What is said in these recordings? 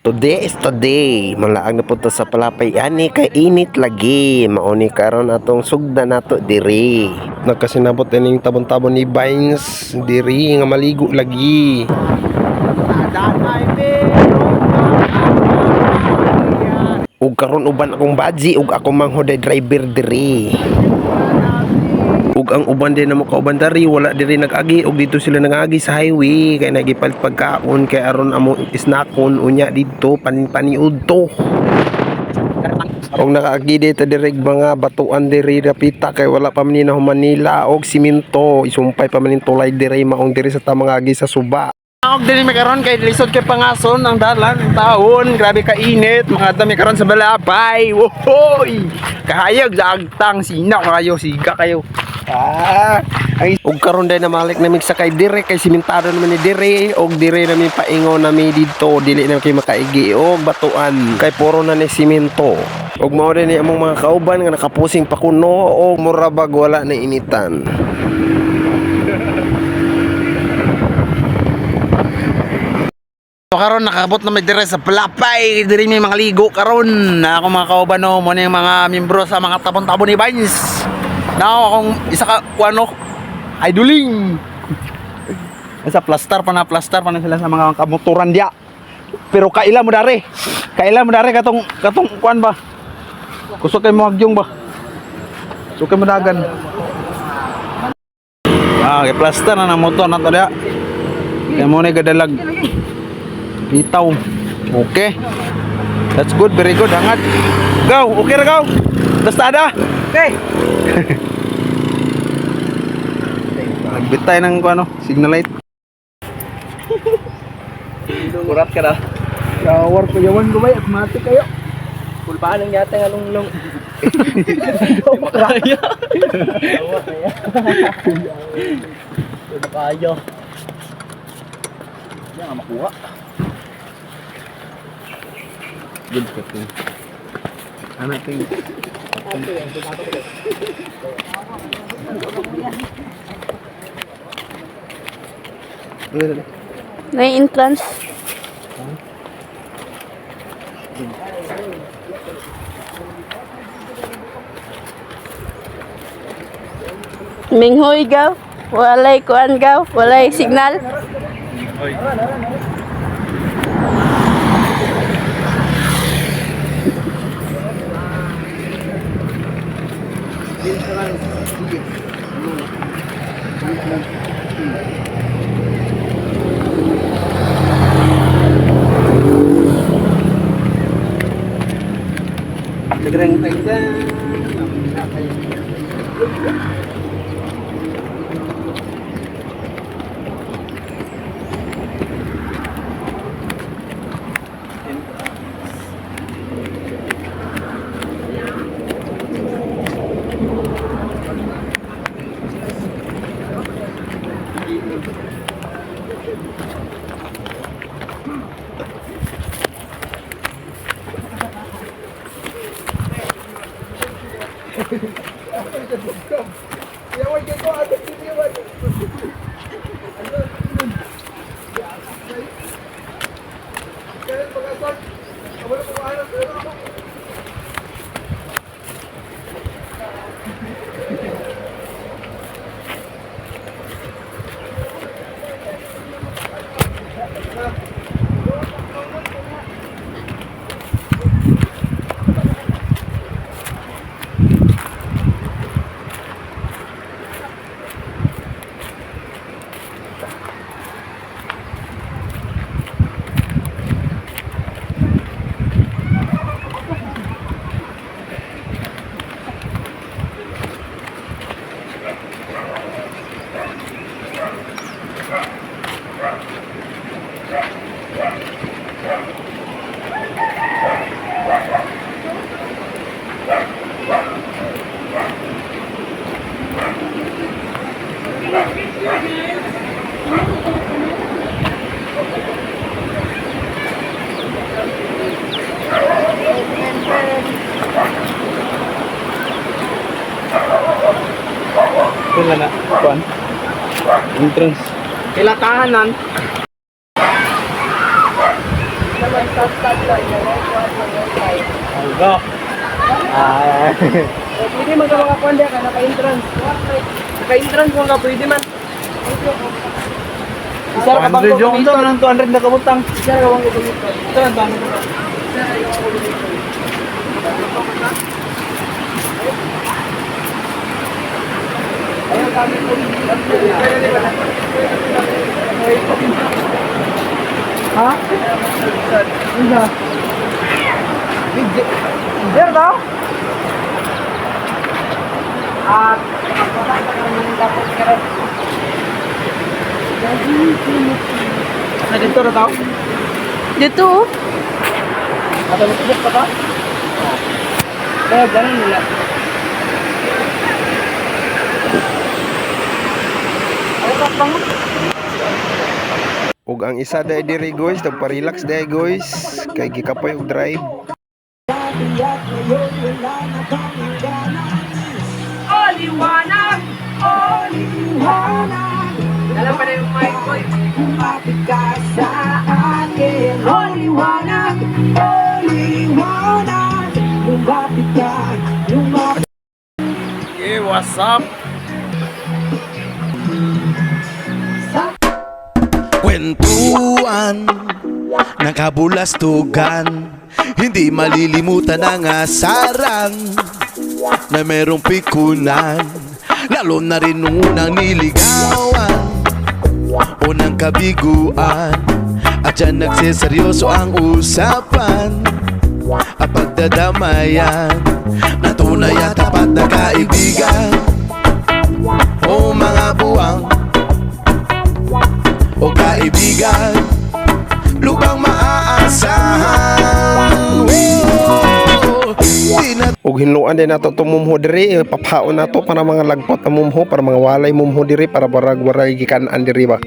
Today is today. Malaag na punta sa palapay ani kay init lagi. Mauni karon atong sugda nato diri. Nagkasinabot ining tabon-tabon ni Vines diri nga maligo lagi. Ug karon uban akong badji ug ako manghoday driver diri. Ug ang uban din na mo kauban dari wala diri nag-agi ug dito sila nag-agi sa highway kay nagipalit pagkaon kay aron amo snackon unya dito paniud to. Og nakaagi dito diri mga batuan diri dapita kay wala pa man Manila og simento isumpay pa man tulay diri maong diri sa tamang agi sa suba. Og dili mi karon kay lisod kay pangason ang dalan ang taon grabe ka init mga dami karon sa balapay. Wohoy kahayag agtang sina kayo siga kayo. Og karon day na malik namin sa kay dire kay simentado naman ni dire og dire namin paingon nami dito dili na kay makaigi og batuan kay puro na ni simento. Og mao din ni among mga kauban nga nakapusing pa kuno og murabag wala na initan. So karon nakabot na may dire sa palapay diri may mga ligo karon na ako mga kauban no mo ni mga miyembro sa mga tabon-tabon ni Vines. Now akong isa ka kuano idoling. Sa plaster pa na sila sa mga kamotoran dia. Pero kaila mo dare katong kuan ba? Kusog kay mo hagyong ba? Sukay mo dagan. Kay plaster na motor na to dia. Kay mo ni gadalag. Bitaw. Okay. That's good, very good. Hangat. Go, okay ra go. Basta ada. Okay. Nagbitay ng ano, signal light. Kurat ka na. Shower ko yawan ko ba? Automatic kayo. Pulpaan ng yata nga lunglong. Makaya. Makaya. Yan nga makuha. Good ka to. Anak ting. Na entrance. Minghoy gaw, walay kuan gaw, walay signal. Nagreng tayda. Wala na. Kuan. Entrance. Kailangan kahanan. Naman sa Go. Pwede man ka makakuan ka, naka-entrance. Naka-entrance mo ka, pwede man. Isa ka bang 200 yung ito, anong 200 na kabutang? Isa ka bang kumito. Ito ang dami mo. Ayun, kami po. Ha? Isa. There daw? At dapat ka rin. Sa dito na daw? Dito, oh. At ano pa ka? Kaya ganun nila. Ano ka pang? Ug ang isa dai diri guys, nagpa-relax dai guys, kay gikapoy og drive. Alam pa na yung mic ko eh. Yeah, what's up? Kwentuhan ng kabulastugan, hindi malilimutan ang asaran na merong pikunan, lalo na rin nung unang niligawan, unang kabiguan, at dyan nagseseryoso ang usapan at pagdadamayan na tunay at tapat na kaibigan. O mga buwang o kaibigan, lubang maaasahan. Di na Ug hinluan din nato tumumho diri, papaon nato para mga lagpot na mumho, para mga walay mumho diri, para barag waray gikan-an diri ba.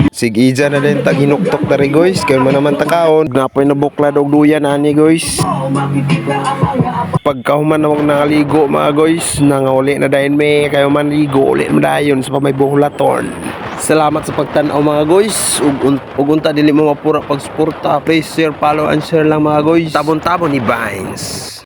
Sige ija na din tag hinuktok diri guys, kay man naman takaon, napoy na buklad og duyan ani guys. Pagkahuman na nangaligo mga guys, nangauli na dayon may kayo man ligo ulit madayon sa pamay buhlaton. Salamat sa pagtanaw mga guys. Ug unta dili mo mapura pag suporta. Please share, follow and share lang mga guys. Tabon-tabon ni Vines.